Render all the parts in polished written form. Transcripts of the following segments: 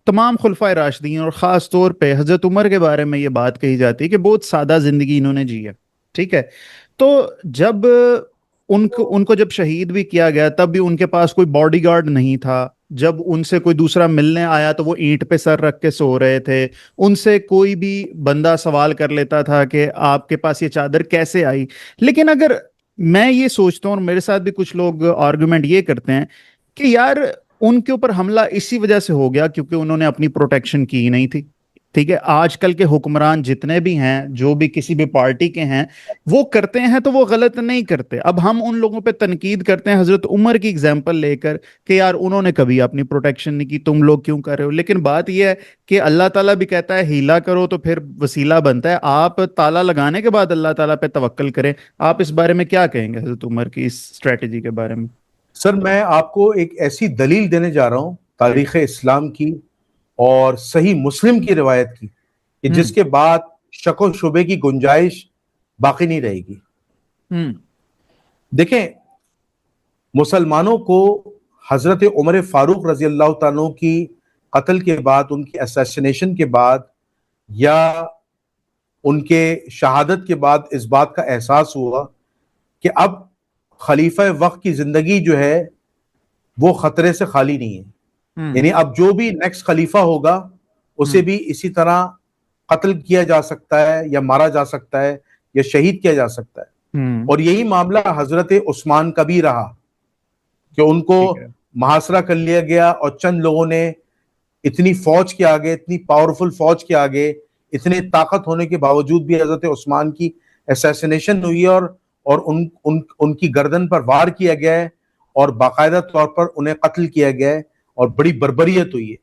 تمام خلفائے راشدین اور خاص طور پہ حضرت عمر کے بارے میں یہ بات کہی جاتی ہے کہ بہت سادہ زندگی انہوں نے جی ہے. ٹھیک ہے. تو جب ان کو جب شہید بھی کیا گیا تب بھی ان کے پاس کوئی باڈی گارڈ نہیں تھا. جب ان سے کوئی دوسرا ملنے آیا تو وہ اینٹ پہ سر رکھ کے سو رہے تھے. ان سے کوئی بھی بندہ سوال کر لیتا تھا کہ آپ کے پاس یہ چادر کیسے آئی. لیکن اگر میں یہ سوچتا ہوں اور میرے ساتھ بھی کچھ لوگ آرگومنٹ یہ کرتے ہیں کہ یار ان کے اوپر حملہ اسی وجہ سے ہو گیا کیونکہ انہوں نے اپنی پروٹیکشن کی نہیں تھی. ٹھیک ہے. آج کل کے حکمران جتنے بھی ہیں جو بھی کسی بھی پارٹی کے ہیں وہ کرتے ہیں تو وہ غلط نہیں کرتے. اب ہم ان لوگوں پہ تنقید کرتے ہیں حضرت عمر کی اگزامپل لے کر کہ یار انہوں نے کبھی اپنی پروٹیکشن نہیں کی, تم لوگ کیوں کر رہے ہو. لیکن بات یہ ہے کہ اللہ تعالیٰ بھی کہتا ہے ہیلا کرو تو پھر وسیلہ بنتا ہے. آپ تالا لگانے کے بعد اللہ تعالیٰ پہ توکل کریں. آپ اس بارے میں کیا کہیں گے حضرت عمر کی اس اسٹریٹجی کے بارے میں؟ سر میں آپ کو ایک ایسی دلیل دینے جا رہا ہوں تاریخ اسلام کی اور صحیح مسلم کی روایت کی کہ جس کے بعد شک و شبے کی گنجائش باقی نہیں رہے گی. دیکھیں مسلمانوں کو حضرت عمر فاروق رضی اللہ تعالیٰ کی قتل کے بعد, ان کی اسیسینیشن کے بعد یا ان کے شہادت کے بعد اس بات کا احساس ہوا کہ اب خلیفہ وقت کی زندگی جو ہے وہ خطرے سے خالی نہیں ہے. یعنی اب جو بھی نیکسٹ خلیفہ ہوگا اسے بھی اسی طرح قتل کیا جا سکتا ہے یا مارا جا سکتا ہے یا شہید کیا جا سکتا ہے. اور یہی معاملہ حضرت عثمان کا بھی رہا کہ ان کو محاصرہ کر لیا گیا اور چند لوگوں نے اتنی فوج کے آگے, اتنی پاورفل فوج کے آگے, اتنے طاقت ہونے کے باوجود بھی حضرت عثمان کی اسیسینیشن ہوئی اور ان کی گردن پر وار کیا گیا ہے اور باقاعدہ طور پر انہیں قتل کیا گیا ہے اور بڑی بربریت ہوئی ہے.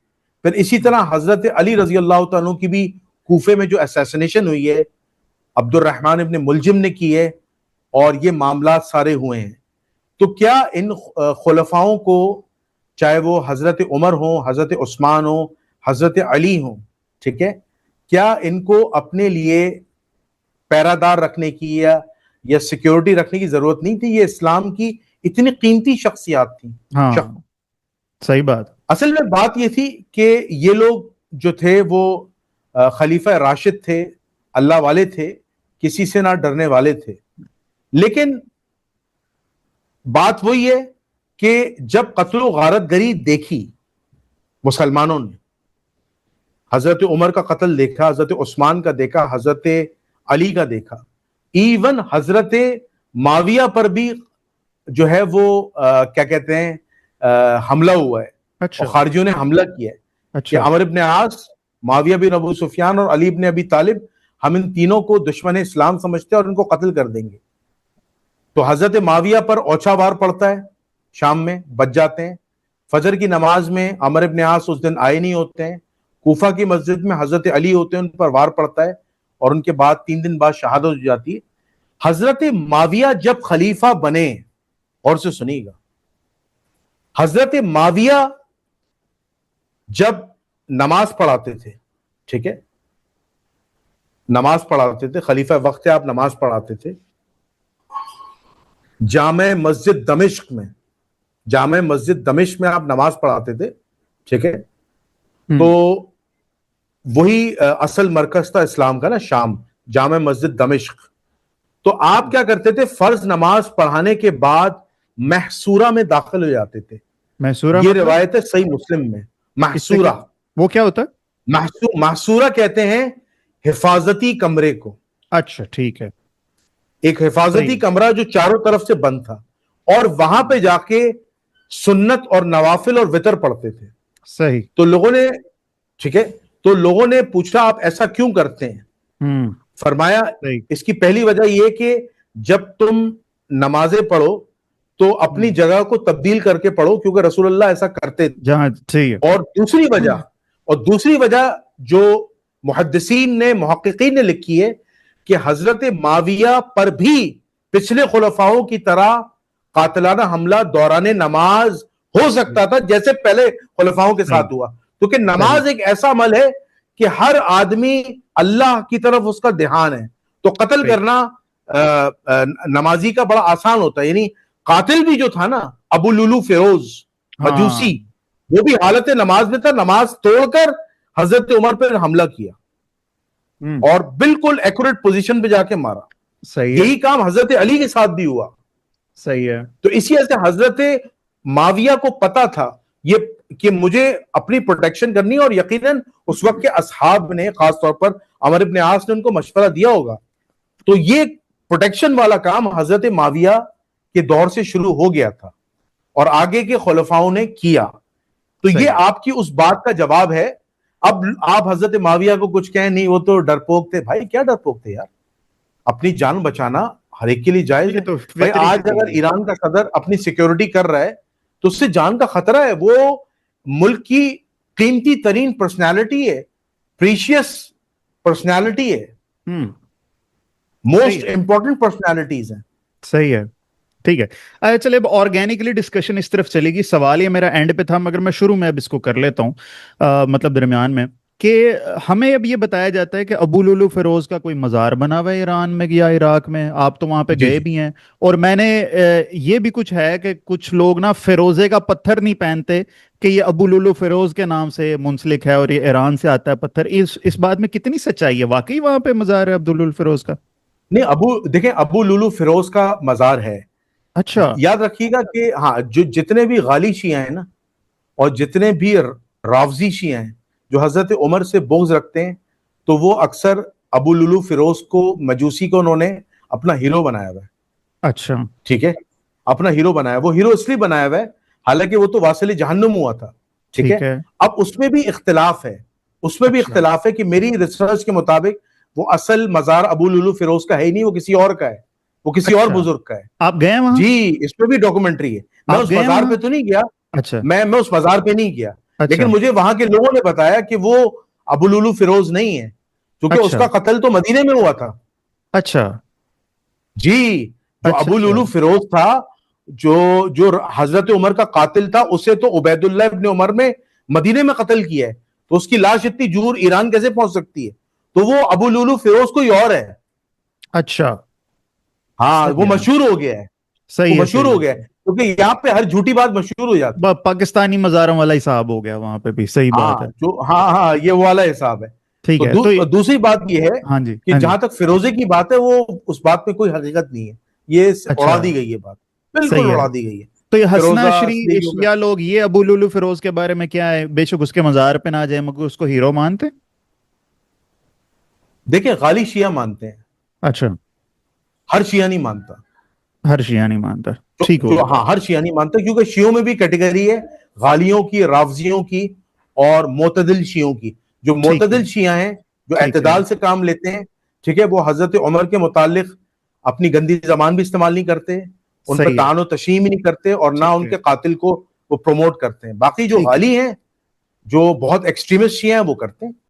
پھر اسی طرح حضرت علی رضی اللہ تعالیٰ کی بھی کوفے میں جو اسیسینیشن ہوئی ہے عبد الرحمن ابن ملجم نے کی ہے اور یہ معاملات سارے ہوئے ہیں. تو کیا ان خلفاؤں کو, چاہے وہ حضرت عمر ہوں, حضرت عثمان ہوں, حضرت علی ہوں, ٹھیک ہے, کیا ان کو اپنے لیے پیرادار رکھنے کی یا سیکیورٹی رکھنے کی ضرورت نہیں تھی؟ یہ اسلام کی اتنی قیمتی شخصیات تھیں. صحیح بات. اصل میں بات یہ تھی کہ یہ لوگ جو تھے وہ خلیفہ راشد تھے, اللہ والے تھے, کسی سے نہ ڈرنے والے تھے. لیکن بات وہی ہے کہ جب قتل و غارت گری دیکھی مسلمانوں نے, حضرت عمر کا قتل دیکھا, حضرت عثمان کا دیکھا, حضرت علی کا دیکھا, ایون حضرت معاویہ پر بھی جو ہے وہ کیا کہتے ہیں حملہ ہوا ہے. اور خارجیوں نے حملہ کیا ہے کہ عمرو بن عاص, معاویہ بن ابو سفیان اور علی بن ابی طالب, ہم ان تینوں کو دشمن اسلام سمجھتے ہیں اور ان کو قتل کر دیں گے. تو حضرت معاویہ پر اوچھا وار پڑتا ہے, شام میں بچ جاتے ہیں. فجر کی نماز میں عمرو بن عاص اس دن آئے نہیں ہوتے ہیں. کوفہ کی مسجد میں حضرت علی ہوتے ہیں, ان پر وار پڑتا ہے اور ان کے بعد 3 دن بعد شہادت ہو جاتی ہے. حضرت معاویہ جب خلیفہ بنے, اور سے سنیے گا, حضرت معاویہ جب نماز پڑھاتے تھے, ٹھیک ہے, نماز پڑھاتے تھے, خلیفہ وقت آپ نماز پڑھاتے تھے جامع مسجد دمشق میں, جامع مسجد دمشق میں آپ نماز پڑھاتے تھے, ٹھیک ہے. تو وہی اصل مرکز تھا اسلام کا نا, شام, جامع مسجد دمشق. تو آپ کیا کرتے تھے, فرض نماز پڑھانے کے بعد محصورہ میں داخل ہو جاتے تھے. محصورہ یہ روایت ہے صحیح مسلم میں. محصورہ وہ کیا ہوتا ہے؟ محصورہ کہتے ہیں حفاظتی کمرے کو. اچھا ٹھیک ہے. ایک حفاظتی کمرہ جو چاروں طرف سے بند تھا, اور وہاں پہ جا کے سنت اور نوافل اور وتر پڑھتے تھے. صحیح. تو لوگوں نے, ٹھیک ہے, تو لوگوں نے پوچھا آپ ایسا کیوں کرتے ہیں؟ فرمایا اس کی پہلی وجہ یہ کہ جب تم نمازیں پڑھو تو اپنی جگہ کو تبدیل کر کے پڑھو, کیونکہ رسول اللہ ایسا کرتے تھے. اور دوسری وجہ جو محدثین نے, محققین نے لکھی ہے کہ حضرت معاویہ پر بھی پچھلے خلفاؤں کی طرح قاتلانہ حملہ دوران نماز ہو سکتا تھا جیسے پہلے خلفاؤں کے ساتھ ہوا, کیونکہ نماز ایک ایسا عمل ہے کہ ہر آدمی اللہ کی طرف اس کا دھیان ہے. تو قتل کرنا نمازی کا بڑا آسان ہوتا ہے. یعنی قاتل بھی جو تھا نا, ابو لولو فیروز مجوسی, وہ بھی حالت نماز میں تھا, نماز توڑ کر حضرت عمر پہ حملہ کیا اور بالکل ایکوریٹ پوزیشن پہ جا کے مارا. صحیح ہے, یہی کام حضرت علی کے ساتھ بھی ہوا. صحیح ہے, تو اسی وجہ سے حضرت معاویہ کو پتا تھا یہ کہ مجھے اپنی پروٹیکشن کرنی ہے, اور یقیناً اس وقت کے اصحاب نے, خاص طور پر عمر ابن عاص نے ان کو مشورہ دیا ہوگا. تو یہ پروٹیکشن والا کام حضرت معاویہ کے دور سے شروع ہو گیا تھا اور آگے کے خلفاؤں نے کیا. تو یہ آپ کی اس بات کا جواب ہے. اب آپ حضرت معاویہ کو کچھ کہیں نہیں, وہ تو ڈرپوک تھے. بھائی کیا ڈرپوک تھے یار, اپنی جان بچانا ہر ایک کے لیے جائز ہے. بھائی آج اگر ایران کا صدر اپنی سیکیورٹی کر رہا ہے تو اس سے جان کا خطرہ ہے. وہ ملک کی قیمتی ترین پرسنالٹی ہے, پریشیس پرسنالٹی ہے, موسٹ امپورٹنٹ پرسنالٹیز ہیں. صحیح ہے, ٹھیک ہے. چلے اب آرگینکلی ڈسکشن اس طرف چلے گی. سوال یہ میرا اینڈ پہ تھا مگر میں شروع میں اب اس کو کر لیتا ہوں, مطلب درمیان میں, کہ ہمیں اب یہ بتایا جاتا ہے کہ ابو لولو فیروز کا کوئی مزار بنا ہوا ہے ایران میں یا عراق میں. آپ تو وہاں پہ گئے بھی ہیں, اور میں نے یہ بھی کچھ ہے کہ کچھ لوگ نا فیروزے کا پتھر نہیں پہنتے کہ یہ ابو لولو فیروز کے نام سے منسلک ہے اور یہ ایران سے آتا ہے پتھر. اس بات میں کتنی سچائی ہے؟ واقعی وہاں پہ مزار ہے عبد لولو فیروز کا؟ نہیں, دیکھیں ابو لولو فیروز کا مزار ہے. اچھا, یاد رکھیے گا کہ ہاں, جو جتنے بھی غالی شیعہ ہیں نا, اور جتنے بھی رافضی شیعہ ہیں جو حضرت عمر سے بغض رکھتے ہیں, تو وہ اکثر ابو لولو فیروز کو, مجوسی کو, انہوں نے اپنا ہیرو بنایا ہوا ہے. اچھا, ٹھیک ہے, اپنا ہیرو بنایا. وہ ہیرو اس لیے بنایا ہوا ہے, حالانکہ وہ تو واصل جہنم ہوا تھا. ٹھیک ہے, اب اس میں بھی اختلاف ہے. اس میں بھی اختلاف ہے کہ میری ریسرچ کے مطابق وہ اصل مزار ابو لولو فیروز کا ہے ہی نہیں, وہ کسی اور کا ہے, وہ کسی اور بزرگ کا ہے. آپ گئے وہاں؟ جی, اس پہ بھی ڈاکومنٹری ہے. میں اس مزار پہ تو نہیں گیا. اچھا, میں اس مزار پہ نہیں گیا, لیکن مجھے وہاں کے لوگوں نے بتایا کہ وہ ابو لولو فیروز نہیں ہے, کیونکہ اس کا قتل تو مدینے میں ہوا تھا. اچھا جی, جو ابو لولو فیروز تھا, جو حضرت عمر کا قاتل تھا, اسے تو عبید اللہ ابن عمر میں مدینے میں قتل کیا ہے. تو اس کی لاش اتنی دور ایران کیسے پہنچ سکتی ہے؟ تو وہ ابو لولو فیروز کوئی اور ہے. اچھا, ہاں, وہ مشہور ہو گیا ہے. صحیح ہے, مشہور ہو گیا ہے کیونکہ یہاں پہ ہر جھوٹی بات مشہور ہو جاتی ہے. پاکستانی مزاروں والا حساب ہو گیا وہاں پہ بھی. صحیح بات ہے. ہاں, یہ والا حساب ہے. ٹھیک ہے. تو دوسری بات یہ ہے کہ جہاں تک فیروزے کی بات ہے, وہ اس بات میں کوئی حقیقت نہیں ہے. یہ اڑا دی گئی ہے بات, بالکل اڑا دی گئی ہے. تو یہ حسنہ شری اشیا لوگ یہ ابو لولو فیروز کے بارے میں کیا ہے, بے شک اس کے مزار پہ نہ جائے مگر اس کو ہیرو مانتے؟ دیکھیں, غالی شیعہ مانتے ہیں. اچھا, ہر شیعہ نہیں مانتا. ہر شیعہ نہیں مانتا, ٹھیک ہو. ہاں, ہر شیعہ نہیں مانتا, کیونکہ شیعوں میں بھی کیٹیگری ہے, غالیوں کی, رافضیوں کی اور معتدل شیعوں کی. جو معتدل شیعہ ہیں, جو اعتدال سے کام لیتے ہیں, ٹھیک ہے, وہ حضرت عمر کے متعلق اپنی گندی زبان بھی استعمال نہیں کرتے, ان پہ طعن و تشیع نہیں کرتے, اور نہ ان کے قاتل کو وہ پروموٹ کرتے ہیں. باقی جو غالی ہیں, جو بہت ایکسٹریمسٹ شیعہ ہیں, وہ کرتے ہیں.